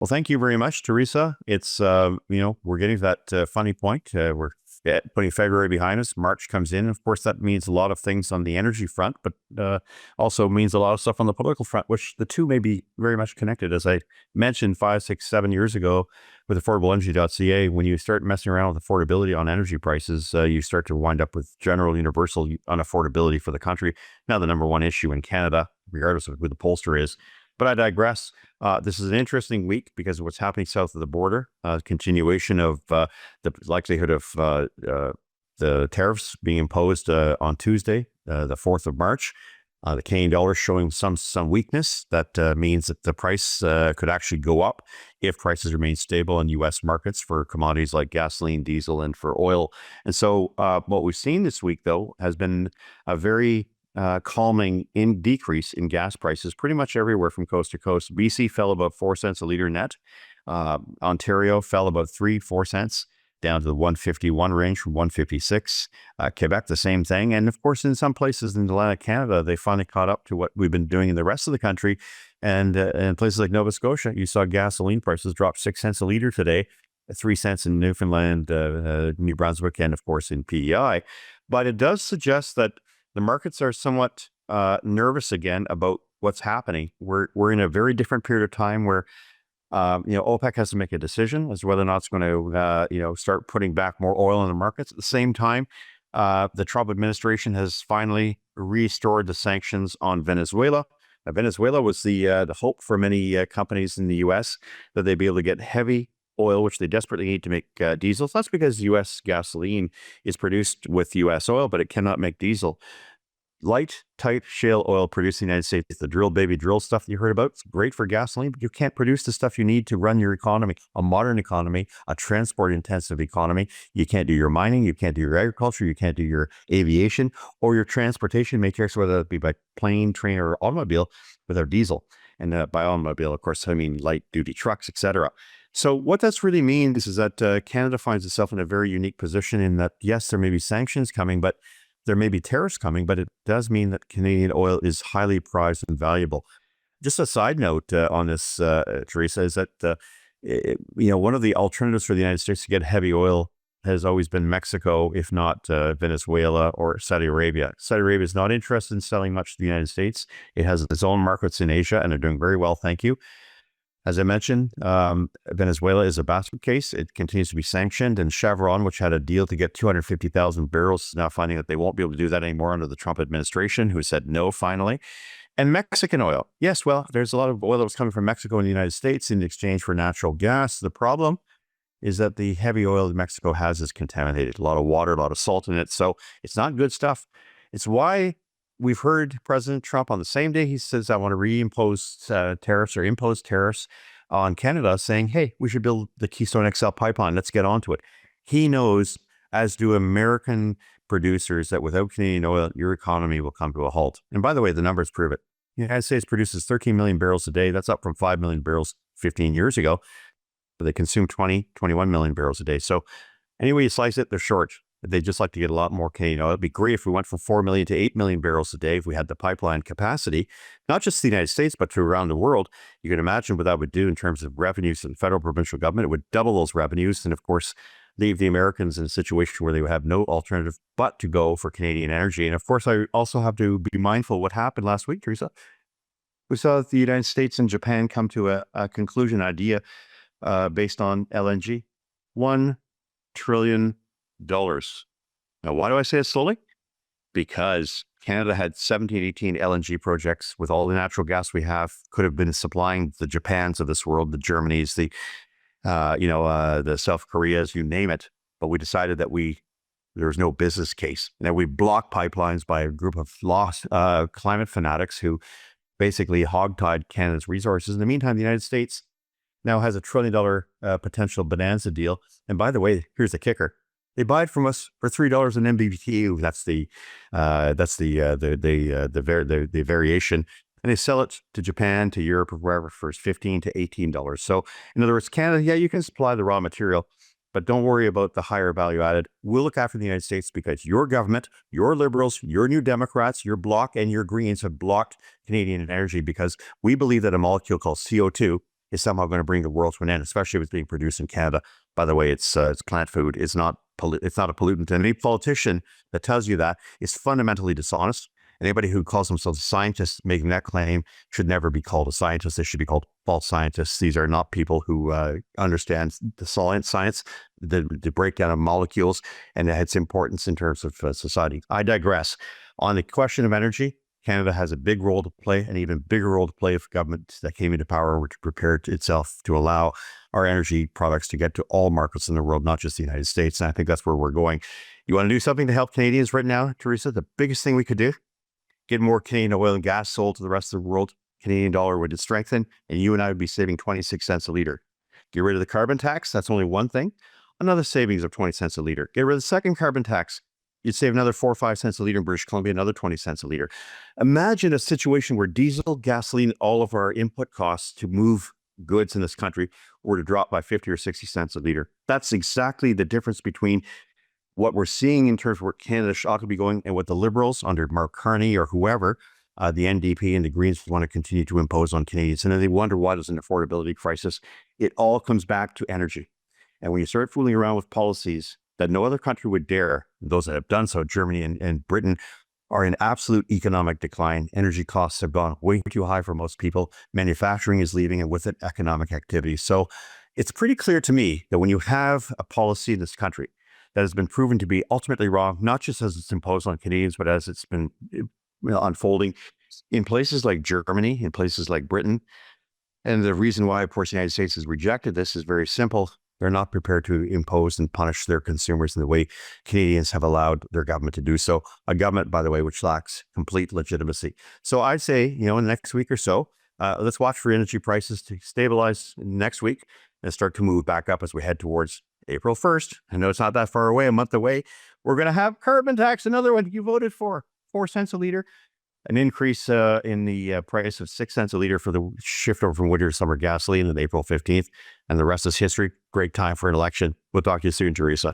Well, thank you very much, Teresa. It's, we're getting to that funny point. We're putting February behind us. March comes in. Of course, that means a lot of things on the energy front, but also means a lot of stuff on the political front, which the two may be very much connected. As I mentioned 5, 6, 7 years ago with affordableenergy.ca, when you start messing around with affordability on energy prices, you start to wind up with general universal unaffordability for the country. Now, the number one issue in Canada, regardless of who the pollster is. But I digress. This is an interesting week because of what's happening south of the border. Continuation of the likelihood of the tariffs being imposed on Tuesday, the 4th of March. The Canadian dollar showing some weakness. That means that the price could actually go up if prices remain stable in U.S. markets for commodities like gasoline, diesel, and for oil. And so what we've seen this week, though, has been a very calming decrease in gas prices pretty much everywhere from coast to coast. BC fell about 4 cents a liter net. Ontario fell about 4 cents down to the 151 range from 156. Quebec, the same thing. And of course, in some places in Atlantic Canada, they finally caught up to what we've been doing in the rest of the country. And in places like Nova Scotia, you saw gasoline prices drop 6 cents a liter today, 3 cents in Newfoundland, New Brunswick, and of course in PEI. But it does suggest that the markets are somewhat nervous again about what's happening. We're in a very different period of time where OPEC has to make a decision as to whether or not it's going to start putting back more oil in the markets. At the same time, the Trump administration has finally restored the sanctions on Venezuela. Now, Venezuela was the hope for many companies in the U.S. that they'd be able to get heavy oil, which they desperately need to make diesel. So that's because U.S. gasoline is produced with U.S. oil, but it cannot make diesel. Light, tight shale oil produced in the United States, the drill baby drill stuff that you heard about, it's great for gasoline, but you can't produce the stuff you need to run your economy, a modern economy, a transport-intensive economy. You can't do your mining, you can't do your agriculture, you can't do your aviation or your transportation matrix, whether it be by plane, train, or automobile, without diesel. And by automobile, of course, I mean light-duty trucks, etc. So what that's really means is that Canada finds itself in a very unique position in that, yes, there may be sanctions coming, but there may be tariffs coming, but it does mean that Canadian oil is highly prized and valuable. Just a side note on this, Teresa, is that, one of the alternatives for the United States to get heavy oil has always been Mexico, if not Venezuela or Saudi Arabia. Saudi Arabia is not interested in selling much to the United States. It has its own markets in Asia, and they're doing very well, thank you. As I mentioned, Venezuela is a basket case. It continues to be sanctioned, and Chevron, which had a deal to get 250,000 barrels, is now finding that they won't be able to do that anymore under the Trump administration, who said no finally. And Mexican oil. Yes, well, there's a lot of oil that was coming from Mexico in the United States in exchange for natural gas. The problem is that the heavy oil that Mexico has is contaminated. A lot of water, a lot of salt in it. So it's not good stuff. It's why we've heard President Trump on the same day he says, I want to reimpose tariffs or impose tariffs on Canada, saying, hey, we should build the Keystone XL pipeline. Let's get onto it. He knows, as do American producers, that without Canadian oil, your economy will come to a halt. And by the way, the numbers prove it. The United States produces 13 million barrels a day. That's up from 5 million barrels 15 years ago. But they consume 21 million barrels a day. So anyway you slice it, they're short. They'd just like to get a lot more Canadian oil. It'd be great if we went from 4 million to 8 million barrels a day if we had the pipeline capacity, not just the United States, but to around the world. You can imagine what that would do in terms of revenues to the federal, provincial government. It would double those revenues and, of course, leave the Americans in a situation where they would have no alternative but to go for Canadian energy. And, of course, I also have to be mindful of what happened last week, Teresa. We saw the United States and Japan come to a conclusion idea based on LNG. $1 trillion. Now, why do I say it slowly? Because Canada had 17, 18 LNG projects with all the natural gas we have, could have been supplying the Japans of this world, the Germanys, the South Koreas, you name it. But we decided that there's no business case. And that we blocked pipelines by a group of lost climate fanatics who basically hogtied Canada's resources. In the meantime, the United States now has $1 trillion potential bonanza deal. And by the way, here's the kicker. They buy it from us for $3 an MMBtu. That's the variation, and they sell it to Japan, to Europe, or wherever for $15 to $18. So, in other words, Canada, yeah, you can supply the raw material, but don't worry about the higher value added. We'll look after the United States because your government, your Liberals, your New Democrats, your Bloc, and your Greens have blocked Canadian energy because we believe that a molecule called CO2 is somehow going to bring the world to an end, especially if it's being produced in Canada. By the way, it's plant food. It's not a pollutant. And any politician that tells you that is fundamentally dishonest. Anybody who calls themselves a scientist making that claim should never be called a scientist. They should be called false scientists. These are not people who understand the science, the breakdown of molecules and its importance in terms of society. I digress. On the question of energy, Canada has a big role to play, an even bigger role to play if government that came into power were to prepare itself to allow our energy products to get to all markets in the world, not just the United States. And I think that's where we're going. You want to do something to help Canadians right now, Teresa? The biggest thing we could do, get more Canadian oil and gas sold to the rest of the world. Canadian dollar would strengthen, and you and I would be saving 26 cents a liter. Get rid of the carbon tax. That's only one thing. Another savings of 20 cents a liter. Get rid of the second carbon tax. You'd save another 4 or 5 cents a liter in British Columbia, another 20 cents a liter. Imagine a situation where diesel, gasoline, all of our input costs to move goods in this country were to drop by 50 or 60 cents a liter. That's exactly the difference between what we're seeing in terms of where Canada ought to be going and what the Liberals under Mark Carney or whoever, the NDP and the Greens want to continue to impose on Canadians. And then they wonder why there's an affordability crisis. It all comes back to energy. And when you start fooling around with policies that no other country would dare, those that have done so, Germany and Britain, are in absolute economic decline. Energy costs have gone way too high for most people. Manufacturing is leaving, and with it, economic activity. So it's pretty clear to me that when you have a policy in this country that has been proven to be ultimately wrong, not just as it's imposed on Canadians, but as it's been unfolding in places like Germany, in places like Britain. And the reason why, of course, the United States has rejected this is very simple. They're not prepared to impose and punish their consumers in the way Canadians have allowed their government to do so. A government, by the way, which lacks complete legitimacy. So I'd say, in the next week or so, let's watch for energy prices to stabilize next week and start to move back up as we head towards April 1st. I know it's not that far away, a month away. We're going to have carbon tax, another one you voted for, 4 cents a liter. An increase in the price of 6 cents a liter for the shift over from winter to summer gasoline on April 15th. And the rest is history. Great time for an election. We'll talk to you soon, Teresa.